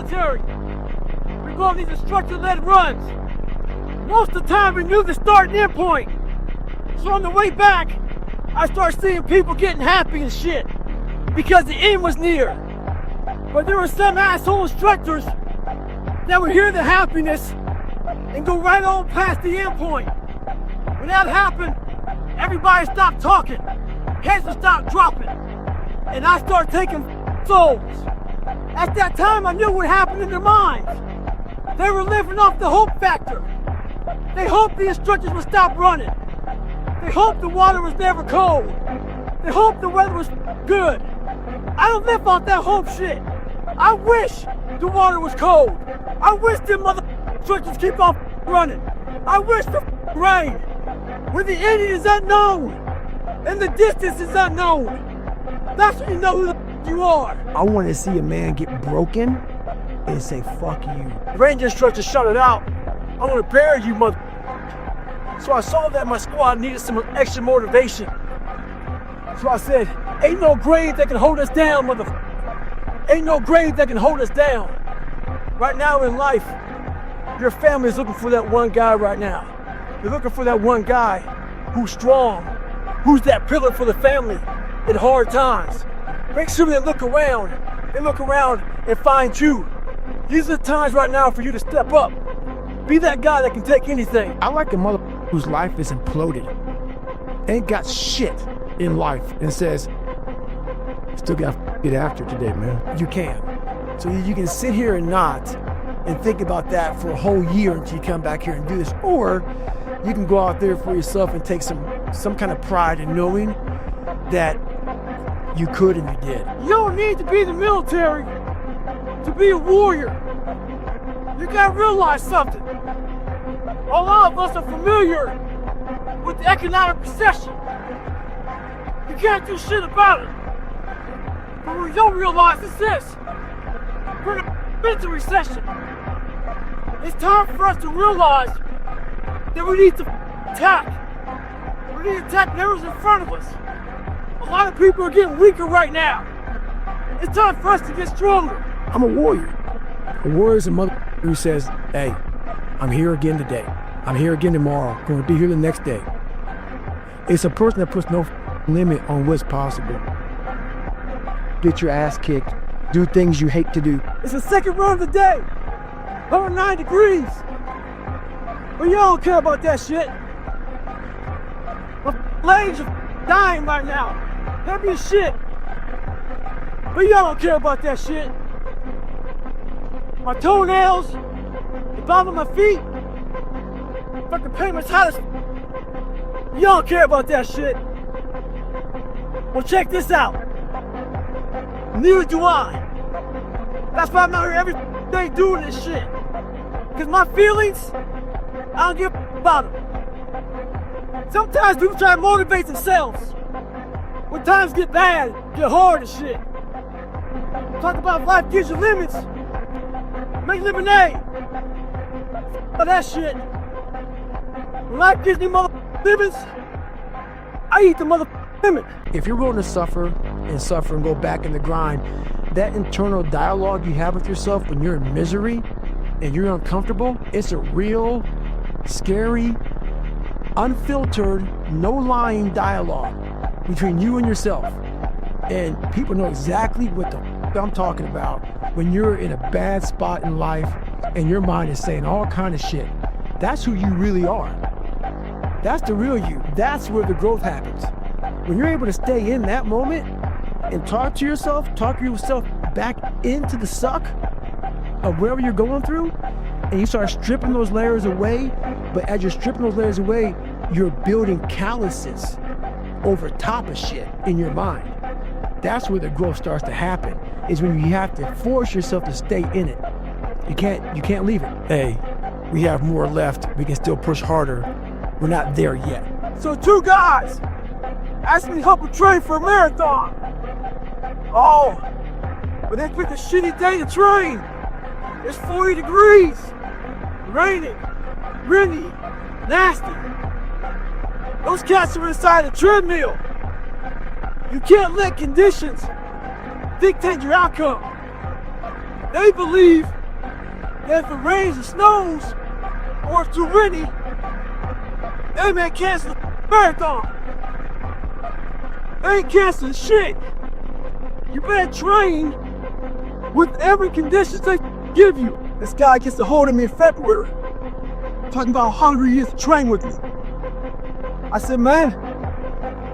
military. We go on these instructor-led runs. Most of the time we knew the start and end point. So on the way back, I started seeing people getting happy and shit because the end was near. But there were some asshole instructors that would hear the happiness and go right on past the end point. When that happened, everybody stopped talking, heads would stop dropping, and I started taking souls. At that time, I knew what happened in their minds. They were living off the hope factor. They hoped the instructors would stop running. They hoped the water was never cold. They hoped the weather was good. I don't live off that hope shit. I wish the water was cold. I wish them mother instructors keep on running. I wish the rain. When the end is unknown and the distance is unknown, that's when you know who the you are. I want to see a man get broken and say, fuck you. The ranger instructor shouted out, I'm gonna bury you, mother. So I saw that my squad needed some extra motivation. So I said, ain't no grave that can hold us down, mother. Ain't no grave that can hold us down. Right now in life, your family is looking for that one guy right now. They're looking for that one guy who's strong, who's that pillar for the family in hard times. Make sure they look around and find you. These are the times right now for you to step up. Be that guy that can take anything. I like a mother whose life is imploded, ain't got shit in life, and says, still gotta get after today, man. You can. So you can sit here and not and think about that for a whole year until you come back here and do this. Or you can go out there for yourself and take some kind of pride in knowing that you could and you did. You don't need to be in the military to be a warrior. You gotta realize something. A lot of us are familiar with the economic recession. You can't do shit about it. But what you don't realize is this. We're in a recession. It's time for us to realize that we need to attack. We need to attack whatever's in front of us. A lot of people are getting weaker right now. It's time for us to get stronger. I'm a warrior. A warrior is a mother who says, hey, I'm here again today. I'm here again tomorrow. I'm going to be here the next day. It's a person that puts no limit on what's possible. Get your ass kicked. Do things you hate to do. It's the second run of the day. 109 degrees. But y'all don't care about that shit. My legs are dying right now. Heavy as shit. But y'all don't care about that shit. My toenails, the bottom of my feet, fucking paint's hot as y'all don't care about that shit. Well, check this out. Neither do I. That's why I'm out here every day doing this shit. Because my feelings, I don't give a about them. Sometimes people try to motivate themselves. When times get bad, get hard and shit. Talk about if life gives you limits. Make lemonade. F that shit. When life gives me lemons, I eat the lemon. If you're willing to suffer and go back in the grind, that internal dialogue you have with yourself when you're in misery and you're uncomfortable, it's a real, scary, unfiltered, no lying dialogue between you and yourself. And people know exactly what the I'm talking about when you're in a bad spot in life and your mind is saying all kind of shit. That's who you really are. That's the real you. That's where the growth happens. When you're able to stay in that moment and talk yourself back into the suck of wherever you're going through, and you start stripping those layers away, but as you're stripping those layers away, you're building calluses over top of shit in your mind. That's where the growth starts to happen, is when you have to force yourself to stay in it. You can't leave it. Hey, we have more left. We can still push harder. We're not there yet. So 2 guys asked me to help them train for a marathon. Oh, but they picked a shitty day to train. It's 40 degrees, raining, windy, nasty. Those cats are inside a treadmill. You can't let conditions dictate your outcome. They believe if it rains or snows, or it's too windy, they may cancel the marathon. They ain't canceling shit. You better train with every condition they give you. This guy gets a hold of me in February, talking about how hungry he is to train with me. I said, man,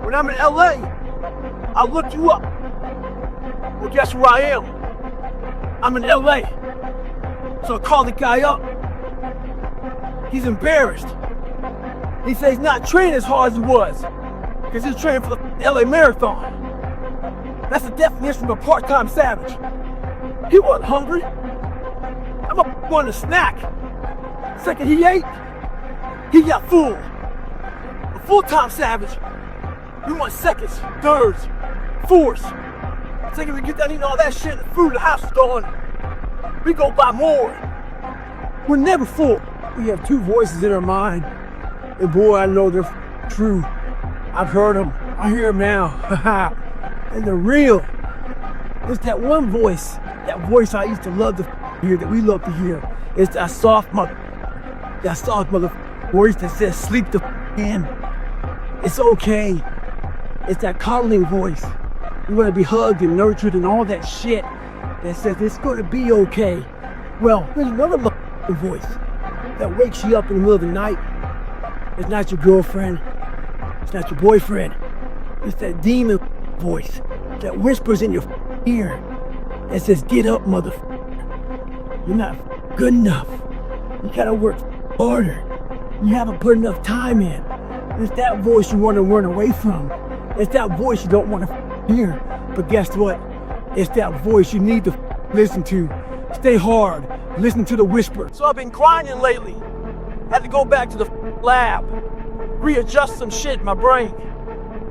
when I'm in LA, I'll look you up. Well, guess where I am? I'm in LA. So I called the guy up. He's embarrassed. He says he's not training as hard as he was, because he's training for the LA Marathon. That's the definition of a part-time savage. He wasn't hungry. I'm wanting a snack. Second he ate, he got full. A full-time savage, we want seconds, thirds, fourths. Second we get done eating all that shit and the food the house is gone, we go buy more. We're never full. We have two voices in our mind, and boy, I know they're true. I've heard them. I hear them now. And they're real. It's that one voice, that voice I used to love to hear, that we love to hear. It's that soft mother voice that says, sleep the in. It's okay. It's that coddling voice. You want to be hugged and nurtured and all that shit that says it's going to be okay. Well, there's another voice that wakes you up in the middle of the night. It's not your girlfriend. It's not your boyfriend. It's that demon voice that whispers in your ear and says, get up, motherfucker. You're not good enough. You gotta work harder. You haven't put enough time in. It's that voice you want to run away from. It's that voice you don't want to hear. But guess what? It's that voice you need to listen to. Stay hard. Listen to the whisper. So I've been grinding lately. Had to go back to the lab. Readjust some shit in my brain.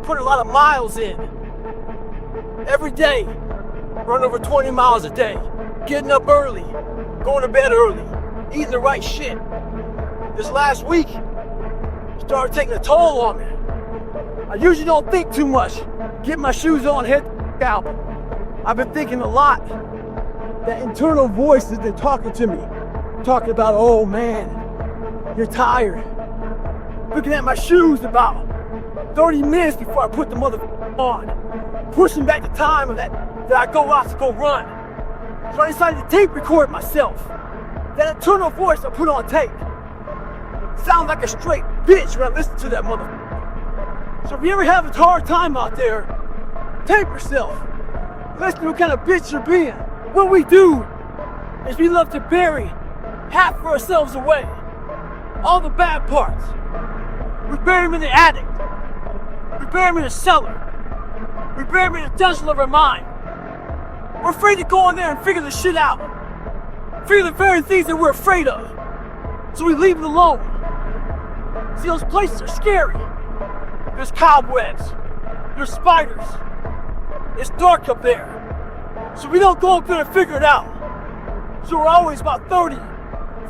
Put a lot of miles in. Every day. Run over 20 miles a day. Getting up early. Going to bed early. Eating the right shit. This last week started taking a toll on me. I usually don't think too much. Get my shoes on, head out. I've been thinking a lot. That internal voice has been talking to me. Talking about, oh man, you're tired. Looking at my shoes about 30 minutes before I put the motherfucker on. Pushing back the time of that I go out to go run. So I decided to tape record myself. That internal voice I put on tape. Sound like a straight bitch when I listen to that motherfucker. So if you ever have a hard time out there, tape yourself. Listen to what kind of bitch you're being. What we do is we love to bury half of ourselves away. All the bad parts. We bury them in the attic. We bury them in the cellar. We bury them in the dungeon of our mind. We're afraid to go in there and figure the shit out. Figure the very things that we're afraid of. So we leave it alone. See, those places are scary. There's cobwebs. There's spiders. It's dark up there. So we don't go up there and figure it out. So we're always about 30,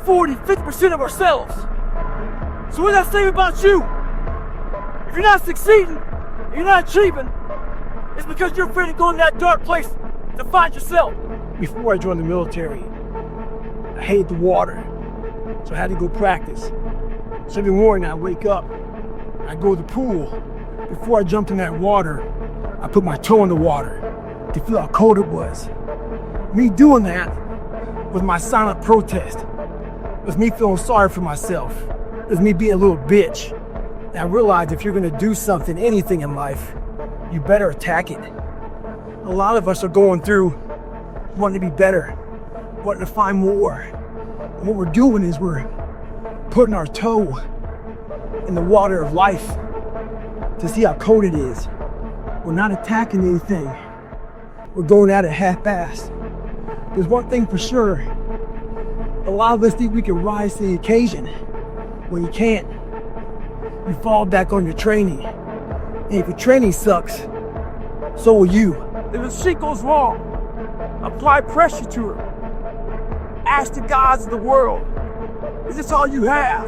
40, 50% of ourselves. So what does that say about you? If you're not succeeding, if you're not achieving, it's because you're afraid to go in that dark place to find yourself. Before I joined the military, I hated the water. So I had to go practice. So every morning I wake up, I go to the pool. Before I jumped in that water, I put my toe in the water to feel how cold it was. Me doing that was my silent protest. It was me feeling sorry for myself. It was me being a little bitch. And I realized if you're gonna do something, anything in life, you better attack it. A lot of us are going through wanting to be better, wanting to find more. And what we're doing is we're putting our toe in the water of life to see how cold it is. We're not attacking anything. We're going at it half-assed. There's one thing for sure. A lot of us think we can rise to the occasion. When you can't, you fall back on your training. And if your training sucks, so will you. If the shit goes wrong, apply pressure to her. Ask the gods of the world, is this all you have?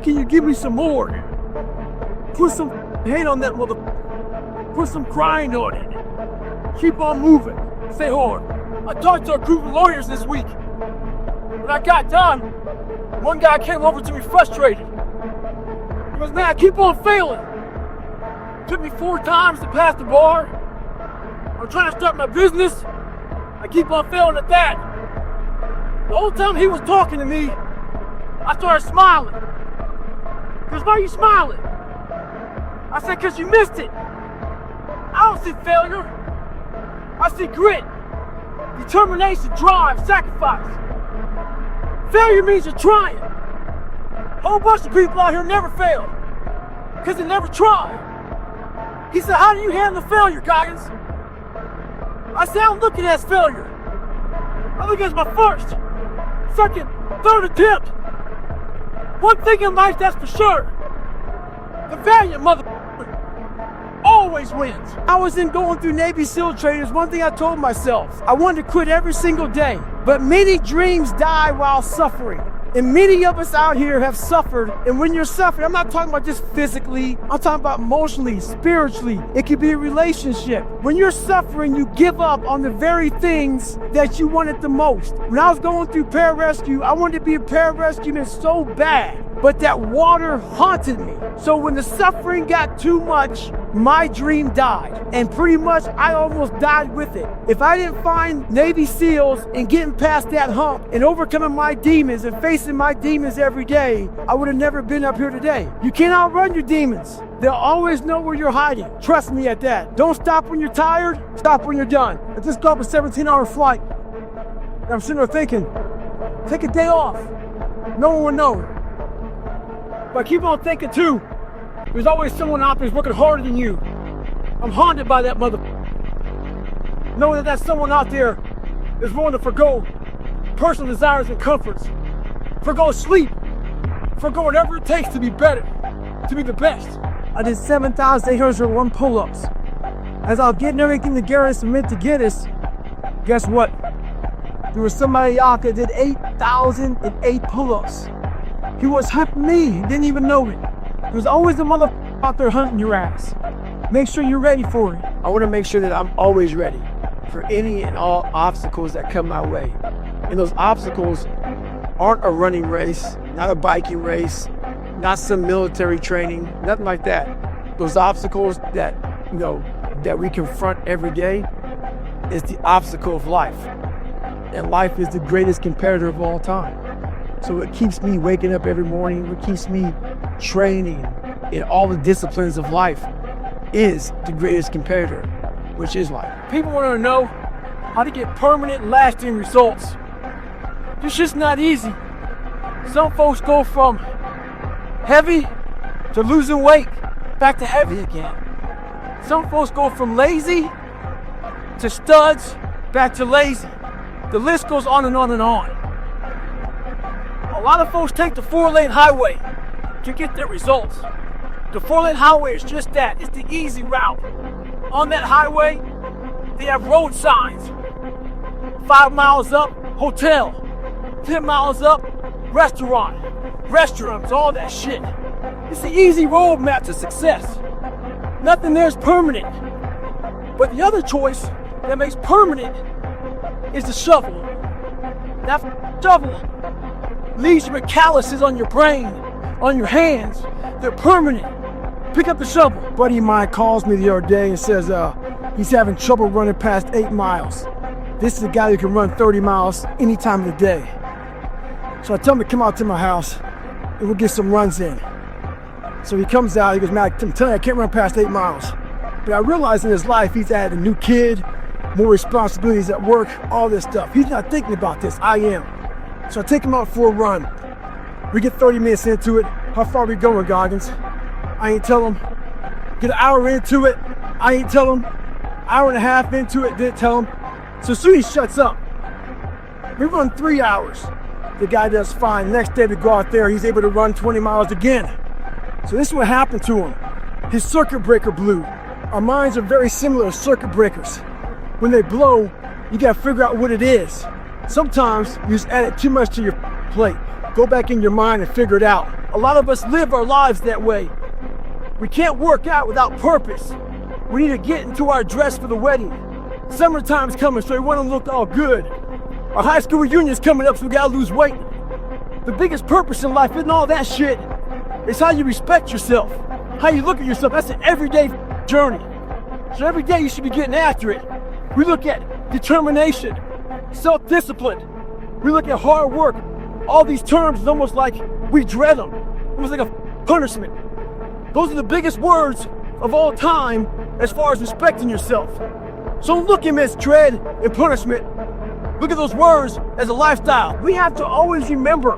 Can you give me some more? Put some hate on that motherfucker. Put some grind on it. Keep on moving. Stay hard. I talked to a group of lawyers this week. When I got done, one guy came over to me frustrated. He goes, man, I keep on failing. Took me 4 times to pass the bar. I'm trying to start my business. I keep on failing at that. The whole time he was talking to me, I started smiling. He goes, why are you smiling? I said, because you missed it. I don't see failure. I see grit, determination, drive, sacrifice. Failure means you're trying. A whole bunch of people out here never fail because they never try. He said, how do you handle failure, Goggins? I said, I don't look at it as failure. I look at it as my first, second, third attempt. One thing in life that's for sure. The valiant motherfucker always wins. I was going through Navy SEAL training. There's one thing I told myself. I wanted to quit every single day. But many dreams die while suffering. And many of us out here have suffered. And when you're suffering, I'm not talking about just physically. I'm talking about emotionally, spiritually. It could be a relationship. When you're suffering, you give up on the very things that you wanted the most. When I was going through pararescue, I wanted to be a pararescueman so bad. But that water haunted me. So when the suffering got too much, my dream died. And pretty much I almost died with it. If I didn't find Navy SEALs and getting past that hump and overcoming my demons and facing my demons every day, I would have never been up here today. You can't outrun your demons. They'll always know where you're hiding. Trust me at that. Don't stop when you're tired. Stop when you're done. I just got up a 17-hour flight. And I'm sitting there thinking, take a day off. No one will know. But I keep on thinking too, there's always someone out there who's working harder than you. I'm haunted by that motherfucker. Knowing that that's someone out there is willing to forgo personal desires and comforts, forgo sleep, forgo whatever it takes to be better, to be the best. I did 7,801 pull-ups. As I was getting everything together and submit to Guinness, guess what? There was somebody out there that did 8,008 pull-ups. He was hunting me, he didn't even know it. There's always a motherfucker out there hunting your ass. Make sure you're ready for it. I want to make sure that I'm always ready for any and all obstacles that come my way. And those obstacles aren't a running race, not a biking race, not some military training, nothing like that. Those obstacles that, that we confront every day is the obstacle of life. And life is the greatest competitor of all time. So it keeps me waking up every morning, what keeps me training in all the disciplines of life is the greatest competitor, which is life. People want to know how to get permanent, lasting results. It's just not easy. Some folks go from heavy to losing weight, back to heavy again. Some folks go from lazy to studs, back to lazy. The list goes on and on and on. A lot of folks take the 4-lane highway to get their results. The 4-lane highway is just that. It's the easy route. On that highway, they have road signs. 5 miles up, hotel. 10 miles up, restaurant. Restaurants, all that shit. It's the easy roadmap to success. Nothing there is permanent. But the other choice that makes permanent is the shovel. That shovel leaves you with calluses on your brain, on your hands. They're permanent. Pick up the shovel. A buddy of mine calls me the other day and says he's having trouble running past 8 miles. This is a guy who can run 30 miles any time of the day. So I tell him to come out to my house and we'll get some runs in. So he comes out, he goes, man, I'm telling you, I can't run past 8 miles. But I realize in his life he's had a new kid, more responsibilities at work, all this stuff. He's not thinking about this, I am. So I take him out for a run. We get 30 minutes into it. How far are we going, Goggins? I ain't tell him. Get an hour into it. I ain't tell him. Hour and a half into it, didn't tell him. So soon he shuts up. We run 3 hours. The guy does fine. The next day we go out there, he's able to run 20 miles again. So this is what happened to him. His circuit breaker blew. Our minds are very similar to circuit breakers. When they blow, you gotta figure out what it is. Sometimes you just added too much to your plate. Go back in your mind and figure it out. A lot of us live our lives that way. We can't work out without purpose. We need to get into our dress for the wedding. Summertime's coming, so we want to look all good. Our high school reunion's coming up, so we gotta lose weight. The biggest purpose in life isn't all that shit. It's how you respect yourself, how you look at yourself. That's an everyday journey. So every day you should be getting after it. We look at determination, self-discipline. We look at hard work. All these terms is almost like we dread them, almost like a punishment. Those are the biggest words of all time as far as respecting yourself. So don't look at them as dread and punishment. Look at those words as a lifestyle. We have to always remember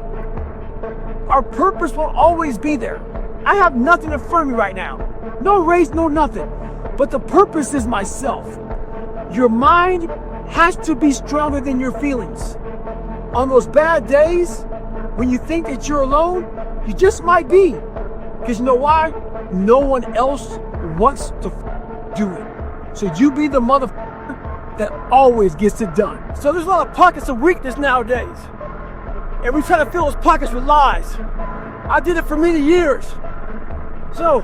our purpose will always be there. I have nothing in front of me right now. No race, no nothing. But the purpose is myself. Your mind has to be stronger than your feelings. On those bad days, when you think that you're alone, you just might be. Because you know why? No one else wants to do it. So you be the motherfucker that always gets it done. So there's a lot of pockets of weakness nowadays. And we try to fill those pockets with lies. I did it for many years. So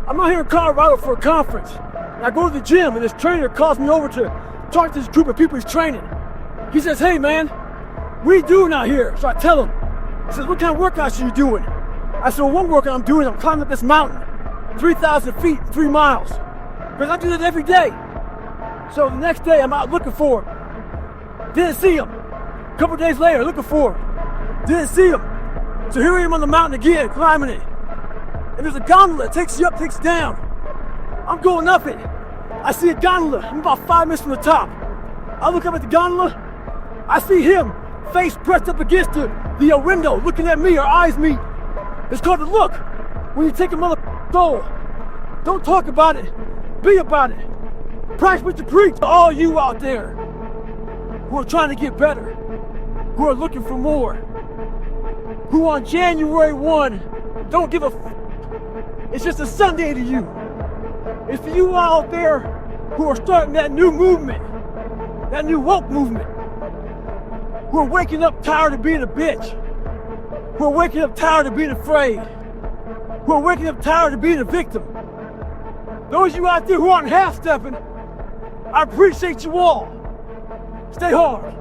I'm out here in Colorado for a conference. And I go to the gym and this trainer calls me over to talk to this group of people he's training. He says, hey man, what are you doing out here? So I tell him. He says, what kind of workouts are you doing? I said, well, one workout I'm doing, I'm climbing up this mountain, 3,000 feet, 3 miles. Because I do that every day. So the next day I'm out looking for him. Didn't see him. A couple days later, looking for him. Didn't see him. So here I am on the mountain again, climbing it. And there's a gondola that takes you up, takes you down. I'm going up it. I see a gondola. I'm about 5 minutes from the top. I look up at the gondola. I see him, face pressed up against the window, looking at me. Our eyes meet. It's called the look. When you take a motherfucking soul, don't talk about it. Be about it. Practice what you preach. All you out there who are trying to get better, who are looking for more, who on January 1 don't give a it's just a Sunday to you. It's for you out there who are starting that new movement, that new woke movement, who are waking up tired of being a bitch, who are waking up tired of being afraid, who are waking up tired of being a victim. Those of you out there who aren't half-stepping, I appreciate you all. Stay hard.